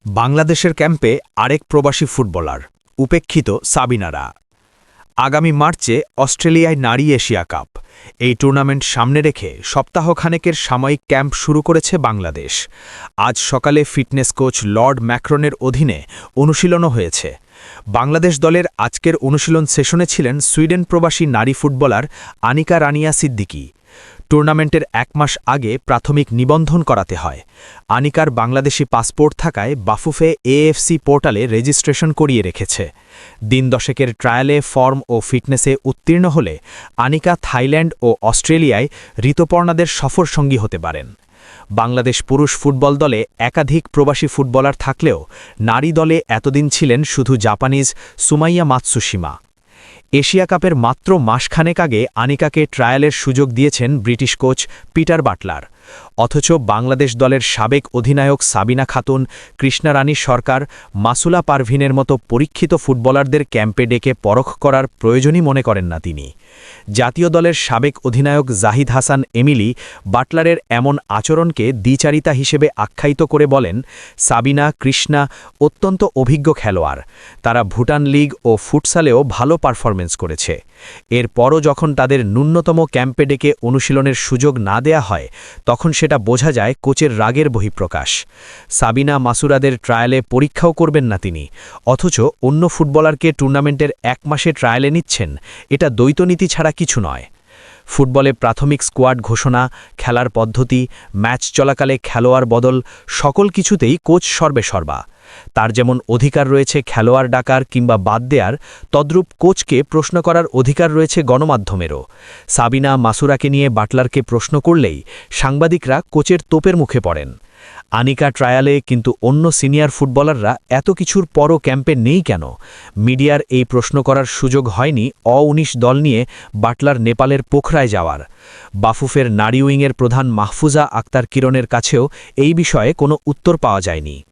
বাংলাদেশের ক্যাম্পে আরেক প্রবাসী ফুটবলার উপেক্ষিত সাবিনারা। আগামী মার্চে অস্ট্রেলিয়ায় নারী এশিয়া কাপ। এই টুর্নামেন্ট সামনে রেখে সপ্তাহখানেকের সাময়িক ক্যাম্প শুরু করেছে বাংলাদেশ। আজ সকালে ফিটনেস কোচ লর্ড ম্যাক্রনের অধীনে অনুশীলনও হয়েছে। বাংলাদেশ দলের আজকের অনুশীলন সেশনে ছিলেন সুইডেন প্রবাসী নারী ফুটবলার আনিকা রানিয়া সিদ্দিকী। টুর্নামেন্টের এক মাস আগে প্রাথমিক নিবন্ধন করাতে হয়। আনিকার বাংলাদেশি পাসপোর্ট থাকায় বাফুফে এএফসি পোর্টালে রেজিস্ট্রেশন করিয়ে রেখেছে। দিন দশেকের ট্রায়ালে ফর্ম ও ফিটনেসে উত্তীর্ণ হলে আনিকা থাইল্যান্ড ও অস্ট্রেলিয়ায় ঋতুপর্ণাদের সফরসঙ্গী হতে পারেন। বাংলাদেশ পুরুষ ফুটবল দলে একাধিক প্রবাসী ফুটবলার থাকলেও নারী দলে এতদিন ছিলেন শুধু জাপানিজ সুমাইয়া মাতসুশিমা। এশিয়া কাপের মাত্র মাসখানেক আগে আনিকাকে ট্রায়ালের সুযোগ দিয়েছেন ব্রিটিশ কোচ পিটার বাটলার। অথচ বাংলাদেশ দলের সাবেক অধিনায়ক সাবিনা খাতুন, কৃষ্ণা রানী সরকার, মাসুলা পারভিনের মতো পরীক্ষিত ফুটবলারদের ক্যাম্পে ডেকে পরখ করার প্রয়োজনই মনে করেন না তিনি। জাতীয় দলের সাবেক অধিনায়ক জাহিদ হাসান এমিলি বাটলারের এমন আচরণকে দ্বিচারিতা হিসেবে আখ্যায়িত করে বলেন, সাবিনা, কৃষ্ণা অত্যন্ত অভিজ্ঞ খেলোয়াড়। তারা ভুটান লিগ ও ফুটসালেও ভালো পারফরমেন্স করেছে। এরপরও যখন তাদের ন্যূনতম ক্যাম্পে ডেকে অনুশীলনের সুযোগ না দেয়া হয় তখন সেটা বোঝা যায় কোচের রাগের বহিঃপ্রকাশ। সাবিনা, মাসুরাদের ট্রায়ালে পরীক্ষাও করবেন না তিনি, অথচ অন্য ফুটবলারকে টুর্নামেন্টের এক মাসে ট্রায়ালে নিচ্ছেন। এটা দ্বৈতনীতি ছাড়া কিছু নয়। ফুটবলে প্রাথমিক স্কোয়াড ঘোষণা, খেলার পদ্ধতি, ম্যাচ চলাকালে খেলোয়াড় বদল সকল কিছুতেই কোচ সর্বেসর্বা। তার যেমন অধিকার রয়েছে খেলোয়াড় ডাকার কিংবা বাদ দেয়ার, তদ্রূপ কোচকে প্রশ্ন করার অধিকার রয়েছে গণমাধ্যমেরও। সাবিনা, মাসুরাকে নিয়ে বাটলারকে প্রশ্ন করলেই সাংবাদিকরা কোচের তোপের মুখে পড়েন। আনিকা ট্রায়ালে কিন্তু অন্য সিনিয়র ফুটবলাররা এত কিছুর পরও ক্যাম্পে নেই কেন? মিডিয়ার এই প্রশ্ন করার সুযোগ হয়নি অ-19 দল নিয়ে বাটলার নেপালের পোখরায় যাওয়ার। বাফুফের নারী উইংয়ের প্রধান মাহফুজা আক্তার কিরণের কাছেও এই বিষয়ে কোনো উত্তর পাওয়া যায়নি।